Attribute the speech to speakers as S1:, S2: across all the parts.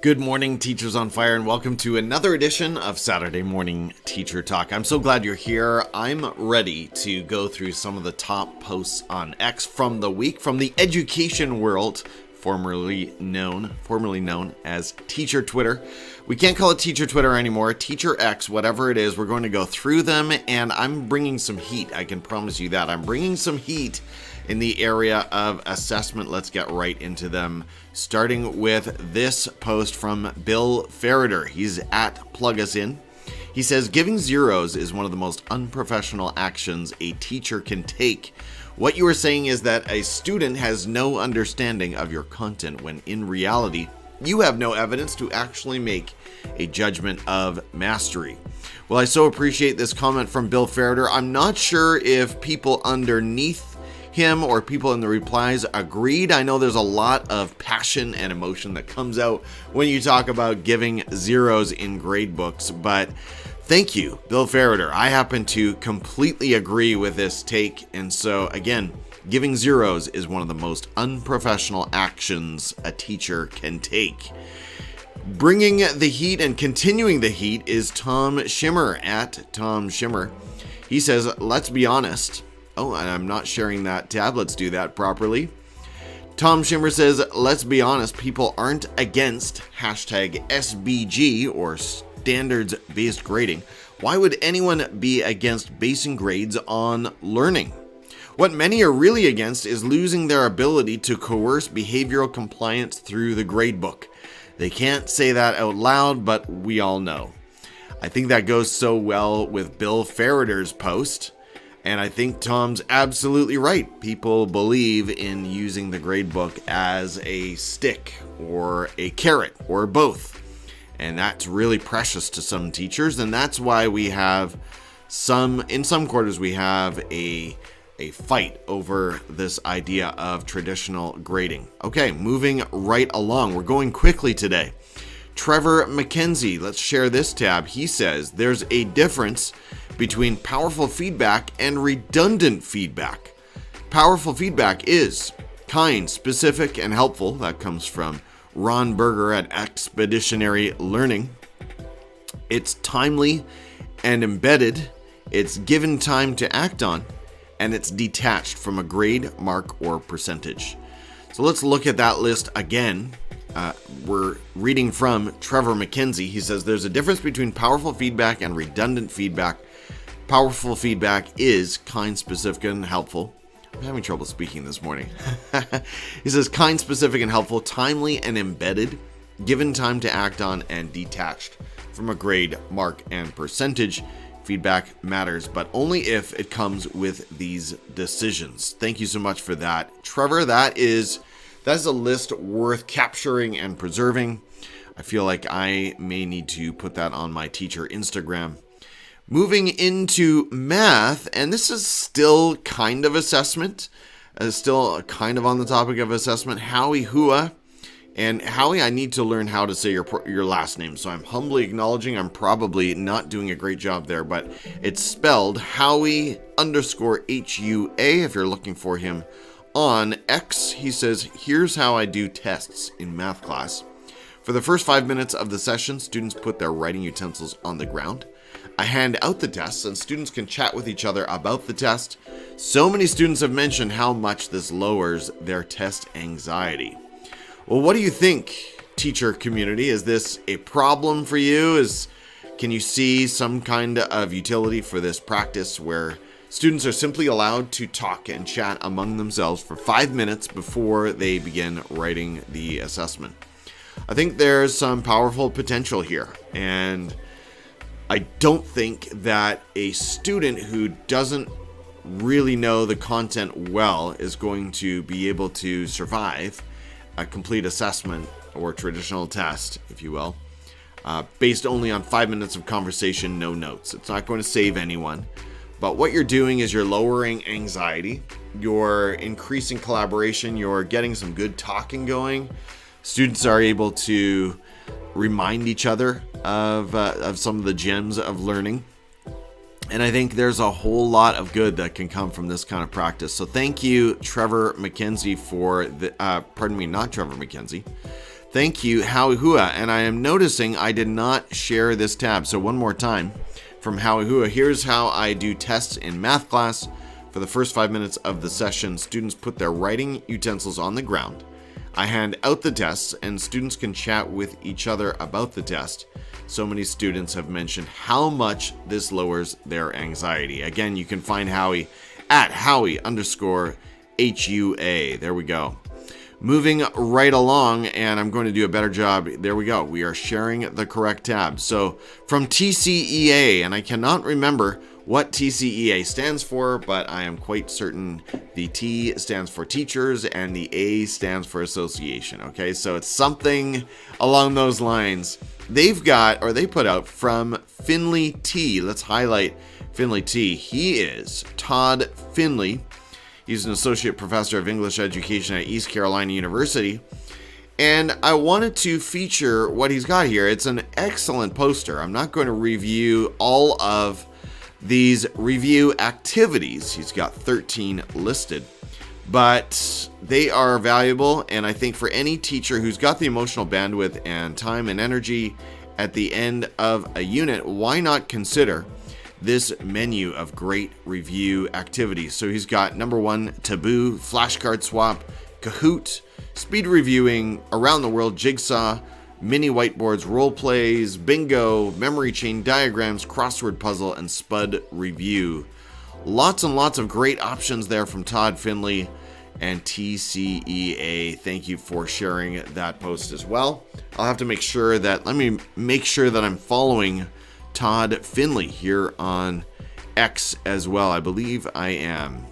S1: Good morning, Teachers on Fire, and welcome to another edition of Saturday Morning Teacher Talk. I'm so glad you're here. I'm ready to go through some of the top posts on X from the week from the education world, formerly known as Teacher Twitter. We can't call it Teacher Twitter anymore. Teacher X, whatever it is, we're going to go through them, and I'm bringing some heat. I can promise you that. I'm bringing some heat in the area of assessment. Let's get right into them, starting with this post from Bill Ferriter. He's at Plug Us In. He says, giving zeros is one of the most unprofessional actions a teacher can take. What you are saying is that a student has no understanding of your content, when in reality, you have no evidence to actually make a judgment of mastery. Well, I so appreciate this comment from Bill Ferriter. I'm not sure if people underneath him or people in the replies agreed. I know there's a lot of passion and emotion that comes out when you talk about giving zeros in grade books, but thank you, Bill Ferriter. I happen to completely agree with this take, and so again, giving zeros is one of the most unprofessional actions a teacher can take. Bringing the heat and continuing the heat is Tom Schimmer at Tom Schimmer. He says, let's be honest. Oh, and I'm not sharing that tab. Let's do that properly. Tom Schimmer says, let's be honest, people aren't against hashtag SBG or standards-based grading. Why would anyone be against basing grades on learning? What many are really against is losing their ability to coerce behavioral compliance through the gradebook. They can't say that out loud, but we all know. I think that goes so well with Bill Ferriter's post. And I think Tom's absolutely right. People believe in using the gradebook as a stick or a carrot or both. And that's really precious to some teachers. And that's why we have in some quarters, we have a fight over this idea of traditional grading. Okay, moving right along. We're going quickly today. Trevor MacKenzie, let's share this tab. He says there's a difference between powerful feedback and redundant feedback. Powerful feedback is kind, specific, and helpful. That comes from Ron Berger at Expeditionary Learning. It's timely and embedded. It's given time to act on, and it's detached from a grade, mark, or percentage. So let's look at that list again. We're reading from Trevor MacKenzie. He says there's a difference between powerful feedback and redundant feedback. Powerful feedback is kind, specific, and helpful. I'm having trouble speaking this morning. He says kind, specific, and helpful, timely and embedded, given time to act on, and detached from a grade, mark, and percentage. Feedback matters, but only if it comes with these decisions. Thank you so much for that, Trevor. That's a list worth capturing and preserving. I feel like I may need to put that on my teacher Instagram. Moving into math, and this is still kind of assessment, still kind of on the topic of assessment. Howie Hua, and Howie, I need to learn how to say your last name, so I'm humbly acknowledging I'm probably not doing a great job there, but it's spelled Howie_HUA if you're looking for him on X. He says, here's how I do tests in math class. For the first 5 minutes of the session, students put their writing utensils on the ground. I hand out the tests and students can chat with each other about the test. So many students have mentioned how much this lowers their test anxiety. Well, what do you think, teacher community? Is this a problem for you? Can you see some kind of utility for this practice where students are simply allowed to talk and chat among themselves for 5 minutes before they begin writing the assessment? I think there's some powerful potential here, and I don't think that a student who doesn't really know the content well is going to be able to survive a complete assessment or traditional test, if you will, based only on 5 minutes of conversation, no notes. It's not going to save anyone. But what you're doing is you're lowering anxiety, you're increasing collaboration, you're getting some good talking going. Students are able to remind each other of some of the gems of learning. And I think there's a whole lot of good that can come from this kind of practice. So thank you, Trevor MacKenzie, for the, not Trevor MacKenzie. Thank you, Howie Hua. And I am noticing I did not share this tab. So one more time from Howie Hua. Here's how I do tests in math class. For the first 5 minutes of the session, students put their writing utensils on the ground. I hand out the tests, and students can chat with each other about the test. So many students have mentioned how much this lowers their anxiety. Again, you can find Howie at Howie_HUA. There we go. Moving right along, and I'm going to do a better job. There we go. We are sharing the correct tab. So from TCEA, and I cannot remember what TCEA stands for, but I am quite certain the T stands for teachers and the A stands for association. Okay, so it's something along those lines. They put out from Finley T. Let's highlight Finley T. He is Todd Finley. He's an associate professor of English education at East Carolina University. And I wanted to feature what he's got here. It's an excellent poster. I'm not going to review all of these review activities. He's got 13 listed, but they are valuable. And I think for any teacher who's got the emotional bandwidth and time and energy at the end of a unit, why not consider this menu of great review activities? So he's got number 1, Taboo, Flashcard Swap, Kahoot, Speed Reviewing, Around the World Jigsaw, Mini Whiteboards, Role Plays, Bingo, Memory Chain Diagrams, Crossword Puzzle, and Spud Review. Lots and lots of great options there from Todd Finley and TCEA. Thank you for sharing that post as well. I'll have to make sure that, I'm following Todd Finley here on X as well. I believe I am.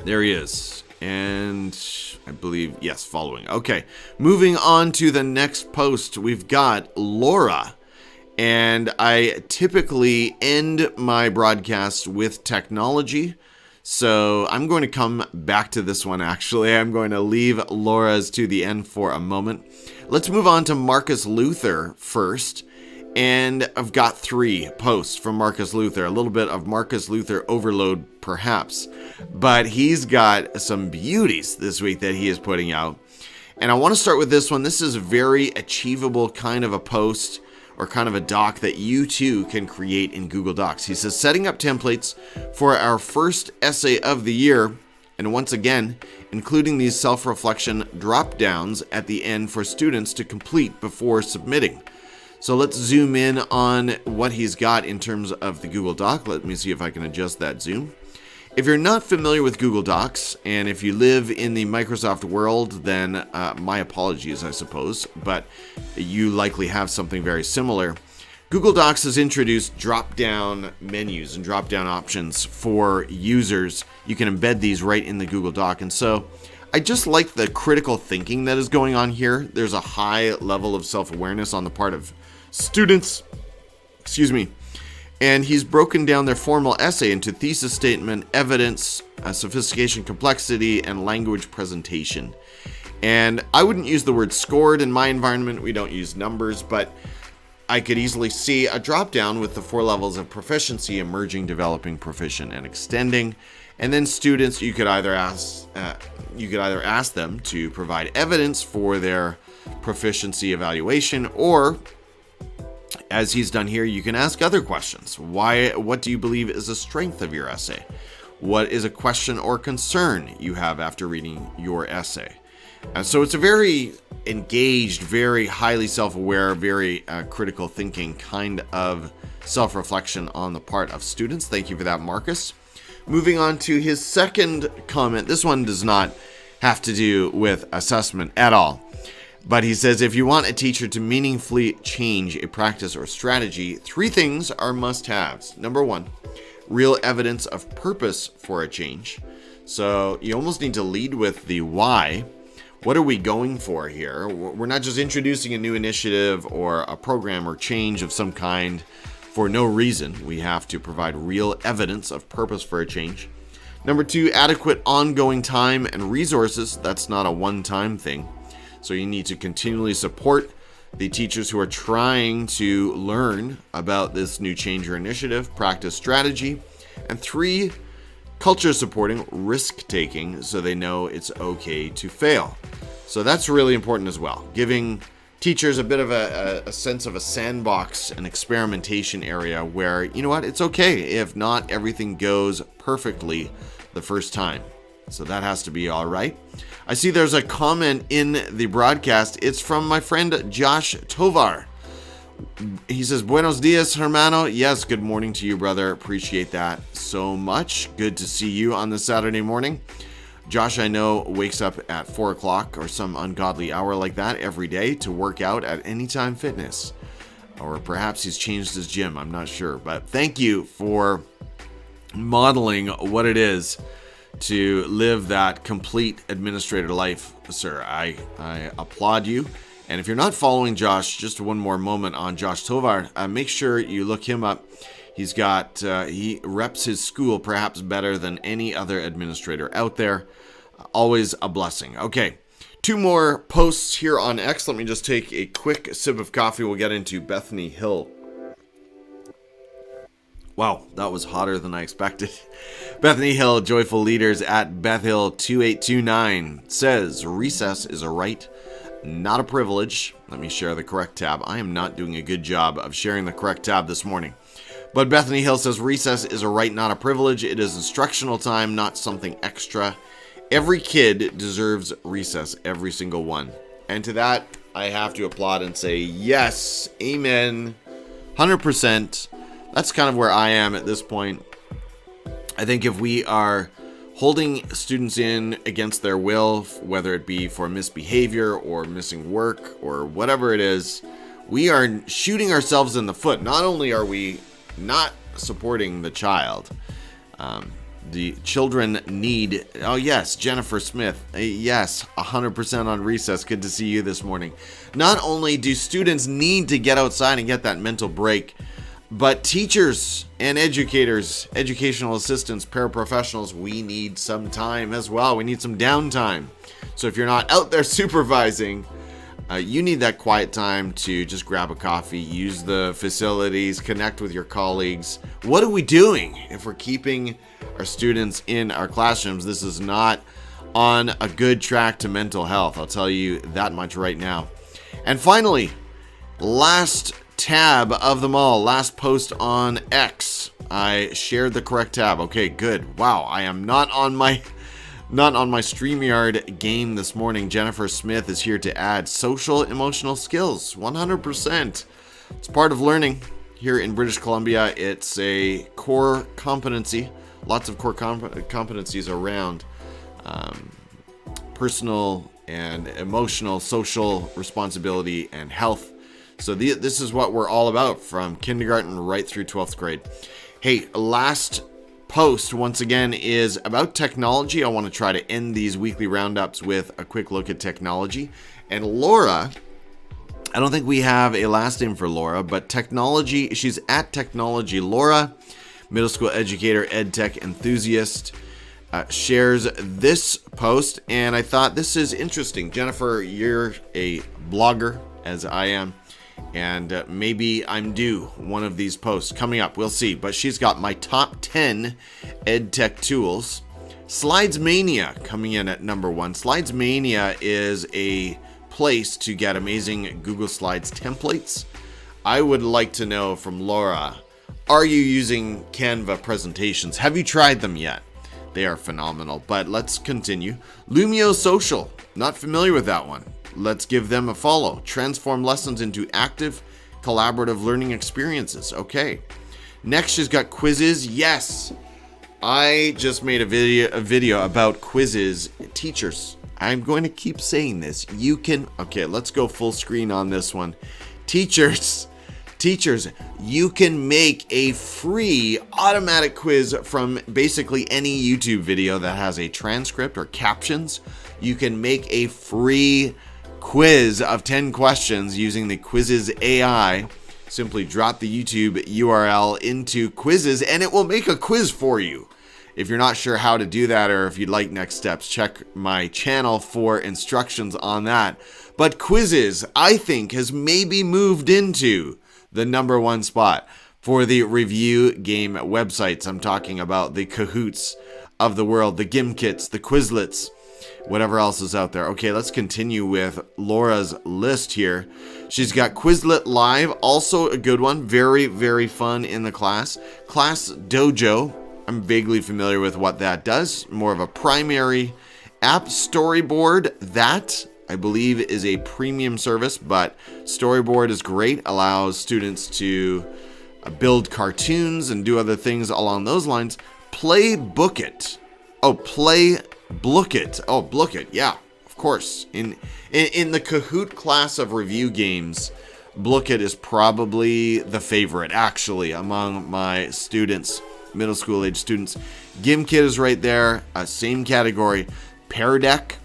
S1: There he is. And I believe, yes, following. Okay, moving on to the next post, we've got Laura. And I typically end my broadcast with technology. So I'm going to come back to this one, actually. I'm going to leave Laura's to the end for a moment. Let's move on to Marcus Luther first. And I've got 3 posts from Marcus Luther, a little bit of Marcus Luther overload perhaps, but he's got some beauties this week that he is putting out. And I want to start with this one. This is a very achievable kind of a post or kind of a doc that you too can create in Google Docs. He says, setting up templates for our first essay of the year. And once again, including these self-reflection drop downs at the end for students to complete before submitting. So let's zoom in on what he's got in terms of the Google Doc. Let me see if I can adjust that zoom. If you're not familiar with Google Docs, and if you live in the Microsoft world, then my apologies, I suppose, but you likely have something very similar. Google Docs has introduced drop-down menus and drop-down options for users. You can embed these right in the Google Doc, and so I just like the critical thinking that is going on here. There's a high level of self-awareness on the part of students, and he's broken down their formal essay into thesis statement, evidence, sophistication, complexity, and language presentation. And I wouldn't use the word scored in my environment. We don't use numbers, but I could easily see a drop down with the 4 levels of proficiency: emerging, developing, proficient, and extending. And then students, you could either ask them to provide evidence for their proficiency evaluation, or as he's done here, you can ask other questions. What do you believe is the strength of your essay? What is a question or concern you have after reading your essay? So it's a very engaged, very highly self-aware, very critical thinking kind of self-reflection on the part of students. Thank you for that, Marcus. Moving on to his second comment. This one does not have to do with assessment at all. But he says, if you want a teacher to meaningfully change a practice or strategy, 3 things are must-haves. Number 1, real evidence of purpose for a change. So you almost need to lead with the why. What are we going for here? We're not just introducing a new initiative or a program or change of some kind for no reason. We have to provide real evidence of purpose for a change. Number 2, adequate ongoing time and resources. That's not a one-time thing. So you need to continually support the teachers who are trying to learn about this new changer initiative, practice strategy, and 3, culture supporting risk-taking so they know it's okay to fail. So that's really important as well, giving teachers a bit of a sense of a sandbox, an experimentation area where, you know what, it's okay if not everything goes perfectly the first time. So that has to be all right. I see there's a comment in the broadcast. It's from my friend Josh Tovar. He says, Buenos dias, hermano. Yes, good morning to you, brother. Appreciate that so much. Good to see you on this Saturday morning. Josh, I know, wakes up at 4 o'clock or some ungodly hour like that every day to work out at Anytime Fitness. Or perhaps he's changed his gym. I'm not sure. But thank you for modeling what it is to live that complete administrator life, sir. I applaud you. And if you're not following Josh, just one more moment on Josh Tovar, make sure you look him up. He's got, he reps his school perhaps better than any other administrator out there. Always a blessing. Okay, 2 more posts here on X. Let me just take a quick sip of coffee. We'll get into Bethany Hill. Wow, that was hotter than I expected. Bethany Hill, Joyful Leaders at BethHill2829 says, recess is a right, not a privilege. Let me share the correct tab. I am not doing a good job of sharing the correct tab this morning. But Bethany Hill says, recess is a right, not a privilege. It is instructional time, not something extra. Every kid deserves recess, every single one. And to that, I have to applaud and say, yes, amen, 100%. That's kind of where I am at this point. I think if we are holding students in against their will, whether it be for misbehavior or missing work or whatever it is, we are shooting ourselves in the foot. Not only are we not supporting the child, the children need, oh yes, Jennifer Smith, yes, 100% on recess. Good to see you this morning. Not only do students need to get outside and get that mental break, but teachers and educators, educational assistants, paraprofessionals, we need some time as well. We need some downtime. So if you're not out there supervising, you need that quiet time to just grab a coffee, use the facilities, connect with your colleagues. What are we doing if we're keeping our students in our classrooms? This is not on a good track to mental health. I'll tell you that much right now. And finally, last tab of them all, last post on X. I shared the correct tab. Okay, good. Wow, I am not on my StreamYard game this morning. Jennifer Smith is here to add social emotional skills. 100%. It's part of learning here in British Columbia. It's a core competency. Lots of core competencies around personal and emotional, social responsibility and health. So this is what we're all about from kindergarten right through 12th grade. Hey, last post once again is about technology. I want to try to end these weekly roundups with a quick look at technology. And Laura, I don't think we have a last name for Laura, but technology, she's at Technology Laura, middle school educator, edtech enthusiast, shares this post. And I thought this is interesting. Jennifer, you're a blogger, as I am. And maybe I'm due one of these posts coming up. We'll see. But she's got my top 10 EdTech tools. Slides Mania coming in at number 1. Slides Mania is a place to get amazing Google Slides templates. I would like to know from Laura, are you using Canva presentations? Have you tried them yet? They are phenomenal. But let's continue. Lumio Social. Not familiar with that one. Let's give them a follow. Transform lessons into active, collaborative learning experiences. Okay. Next, she's got quizzes. Yes, I just made a video about quizzes. Teachers, I'm going to keep saying this. You can. Okay, let's go full screen on this one. Teachers, you can make a free automatic quiz from basically any YouTube video that has a transcript or captions. You can make a free quiz of 10 questions using the Quizzes AI. Simply drop the YouTube URL into Quizzes and it will make a quiz for you. If you're not sure how to do that or if you'd like next steps, check my channel for instructions on that. But quizzes, I think, has maybe moved into the number one spot for the review game websites. I'm talking about the Kahoots of the world, the Gimkits, the Quizlets, whatever else is out there. Okay, let's continue with Laura's list here. She's got Quizlet Live, also a good one. Very, very fun in the class. Class Dojo, I'm vaguely familiar with what that does. More of a primary app. Storyboard, that I believe is a premium service, but Storyboard is great. Allows students to build cartoons and do other things along those lines. Play Book It. Play Blook It. Blook It. Yeah, of course. In the Kahoot class of review games, Blook It is probably the favorite, actually, among my students, middle school age students. Gimkit is right there, same category. Pear Deck.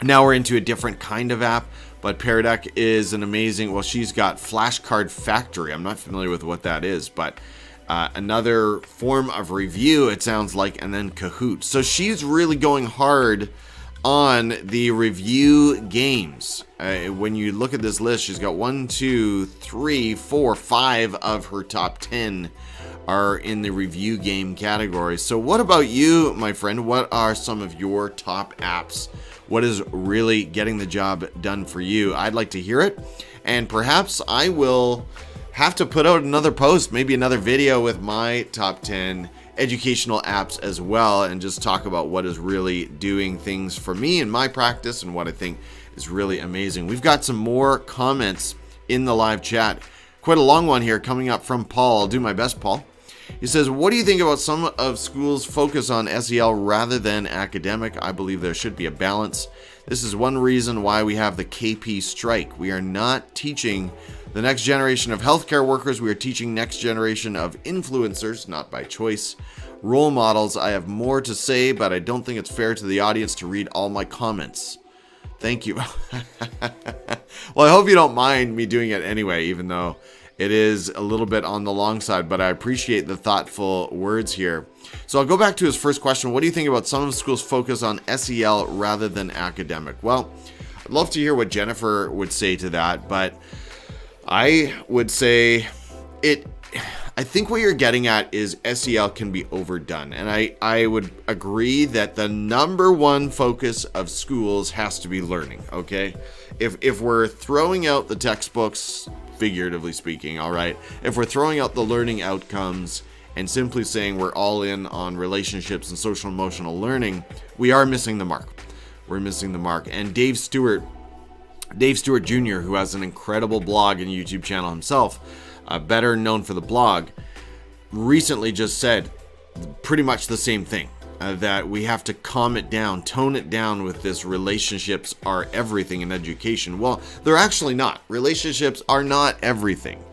S1: Now we're into a different kind of app, but Pear Deck is an amazing. Well, she's got Flashcard Factory. I'm not familiar with what that is, but another form of review, it sounds like, and then Kahoot. So she's really going hard on the review games. When you look at this list, she's got 1, 2, 3, 4, 5 of her top 10 are in the review game category. So what about you, my friend? What are some of your top apps? What is really getting the job done for you? I'd like to hear it. And perhaps I will have to put out another post, maybe another video with my top 10 educational apps as well, and just talk about what is really doing things for me in my practice and what I think is really amazing. We've got some more comments in the live chat. Quite a long one here coming up from Paul. I'll do my best, Paul. He says, what do you think about some of schools' focus on SEL rather than academic? I believe there should be a balance. This is one reason why we have the KP strike. We are not teaching the next generation of healthcare workers. We are teaching next generation of influencers, not by choice. Role models. I have more to say, but I don't think it's fair to the audience to read all my comments. Thank you. Well, I hope you don't mind me doing it anyway, even though it is a little bit on the long side, but I appreciate the thoughtful words here. So I'll go back to his first question. What do you think about some of schools' focus on SEL rather than academic? Well, I'd love to hear what Jennifer would say to that, but I would say I think what you're getting at is SEL can be overdone. And I would agree that the number one focus of schools has to be learning, okay? If we're throwing out the textbooks, figuratively speaking, all right, if we're throwing out the learning outcomes and simply saying we're all in on relationships and social emotional learning, we are missing the mark. We're missing the mark. And Dave Stewart Jr., who has an incredible blog and YouTube channel himself, better known for the blog, recently just said pretty much the same thing, that we have to calm it down, tone it down with this relationships are everything in education. Well, they're actually not. Relationships are not everything.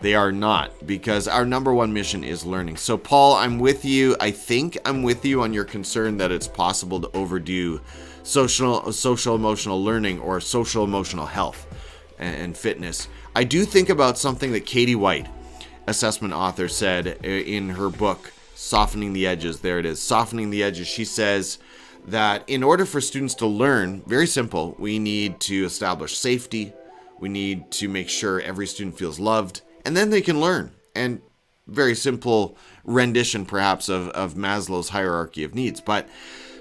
S1: They are not, because our number one mission is learning. So Paul, I'm with you. I think I'm with you on your concern that it's possible to overdo social emotional learning or social emotional health and fitness. I do think about something that Katie White, assessment author, said in her book, Softening the Edges. There it is, Softening the Edges. She says that in order for students to learn, very simple, we need to establish safety. We need to make sure every student feels loved, and then they can learn. And very simple rendition, perhaps, of Maslow's hierarchy of needs. But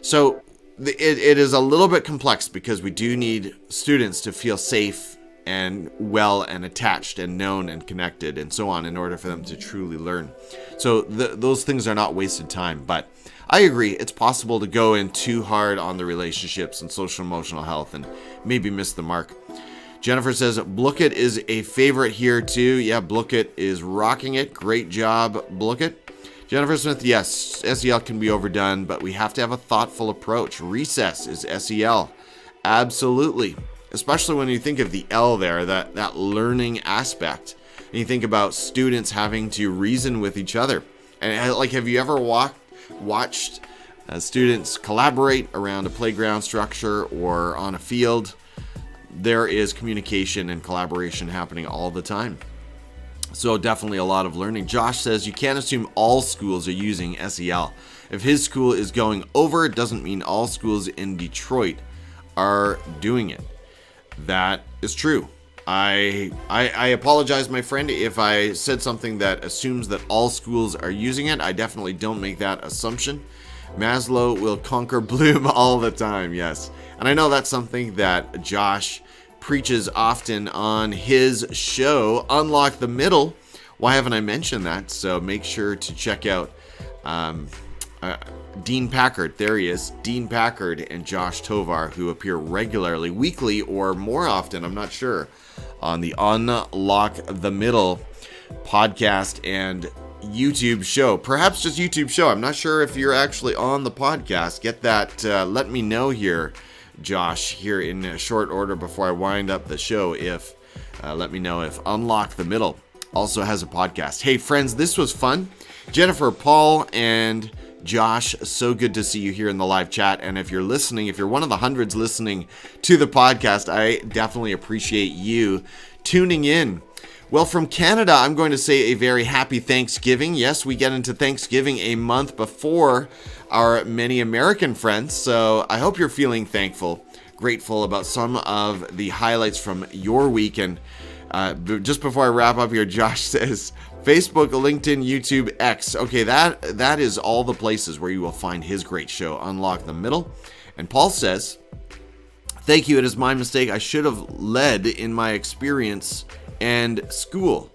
S1: so it is a little bit complex because we do need students to feel safe and well and attached and known and connected and so on in order for them to truly learn. So those things are not wasted time. But I agree, it's possible to go in too hard on the relationships and social emotional health and maybe miss the mark. Jennifer says, Blookit is a favorite here too. Yeah, Blookit is rocking it. Great job, Blookit. Jennifer Smith, yes, SEL can be overdone, but we have to have a thoughtful approach. Recess is SEL. Absolutely. Especially when you think of the L there, that learning aspect. And you think about students having to reason with each other. And like, have you ever watched students collaborate around a playground structure or on a field? There is communication and collaboration happening all the time. So definitely a lot of learning. Josh says you can't assume all schools are using SEL. If his school is going over, it doesn't mean all schools in Detroit are doing it. That is true. I apologize, my friend, if I said something that assumes that all schools are using it. I definitely don't make that assumption. Maslow will conquer Bloom all the time, yes. And I know that's something that Josh preaches often on his show, Unlock the Middle. Why haven't I mentioned that? So make sure to check out Dean Packard. There he is, Dean Packard and Josh Tovar, who appear regularly, weekly or more often, I'm not sure, on the Unlock the Middle podcast and YouTube show. Perhaps just YouTube show. I'm not sure if you're actually on the podcast. Get that, let me know here, Josh, here in short order before I wind up the show. If let me know if Unlock the Middle also has a podcast. Hey friends, this was fun. Jennifer, Paul, and Josh, so good to see you here in the live chat. And if you're listening, if you're one of the hundreds listening to the podcast, I definitely appreciate you tuning in. Well, from Canada, I'm going to say a very happy Thanksgiving. Yes, we get into Thanksgiving a month before our many American friends. So I hope you're feeling thankful, grateful about some of the highlights from your week. And just before I wrap up here, Josh says, Facebook, LinkedIn, YouTube, X. Okay, that is all the places where you will find his great show, Unlock the Middle. And Paul says, thank you, it is my mistake. I should have led in my experience and school.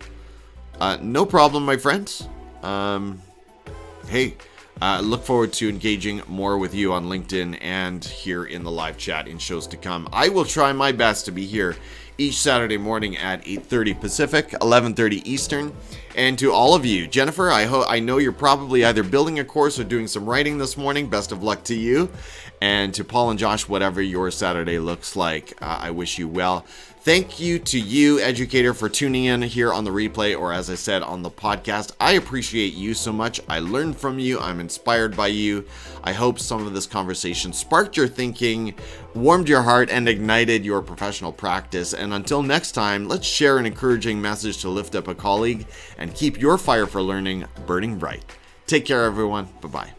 S1: No problem, my friends. Hey, look forward to engaging more with you on LinkedIn and here in the live chat in shows to come. I will try my best to be here each Saturday morning at 8:30 Pacific, 11:30 Eastern. And to all of you, Jennifer, I know you're probably either building a course or doing some writing this morning. Best of luck to you. And to Paul and Josh, whatever your Saturday looks like, I wish you well. Thank you to you, educator, for tuning in here on the replay, or as I said, on the podcast. I appreciate you so much. I learned from you. I'm inspired by you. I hope some of this conversation sparked your thinking, warmed your heart, and ignited your professional practice. And until next time, let's share an encouraging message to lift up a colleague and keep your fire for learning burning bright. Take care, everyone. Bye-bye.